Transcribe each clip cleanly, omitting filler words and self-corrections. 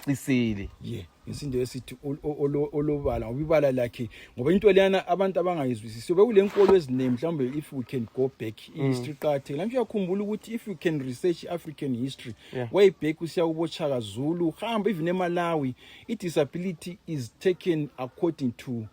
ulucisile. Yeah, isindo esithi olobala ngoba ibala lakhe ngoba into leyana abantu abangayizwisisi bekule nkolo eziningi mhlawumbe if we can go back history qathe la nje yakhumbula ukuthi if you can research African history way back usiya kuboChaka Zulu hamba even eMalawi disability is taken according to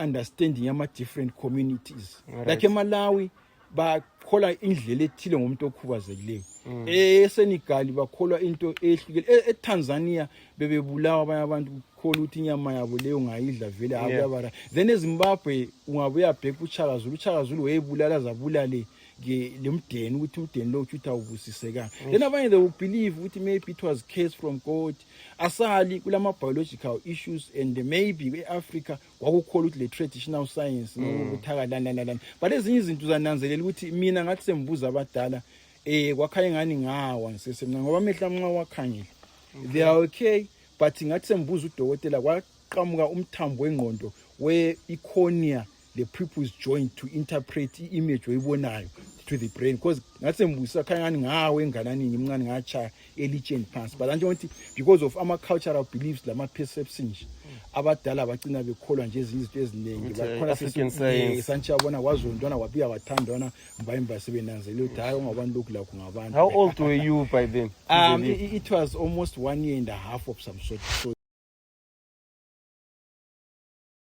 understanding yama different communities like eMalawi bakholwa indlela ethile ngomuntu okhubazekileyo eSenegal bakholwa into ehlukile eTanzania bebebulawa abanye abantu ukholwa ukuthi inyama yabo leyo ngayidla vele akuyabara then eZimbabwe ungabuya back uChaka Zulu wayebulala zabulale ke lemdeni ukuthi umdeni lo uthi awubusisekanga then abanye they will believe ukuthi maybe it was case from God asali kulama biological issues and maybe eAfrica kwakukholwa ukuthi le traditional science nokuthaka lana but ezinye izinto zananzelela ukuthi mina ngathi sembuza abadala kwakhanye ngani ngawa ngisesemncane ngoba amehla amnqa wakhangela they are okay but ngathi sembuza udokotela kwaqhamuka umthambo wengqondo we cornea the pupils joint to interpret image oyibonayo to the brain because ngathi sembuza khanya ngani ngawe enganani ngimncane ngacha elitsheni phansi but anje ukuthi because of ama cultural beliefs lama perceptions abadala bagcina bekholwa nje izinto eziningi bakhona sesiyabona kwazondwana kwabiya wathandwana mbayimba sebenanzele ukuthi hayi ungabantu lokhu lakho ngabantu. How old were you by then? It was almost 1.5 years of some sort. So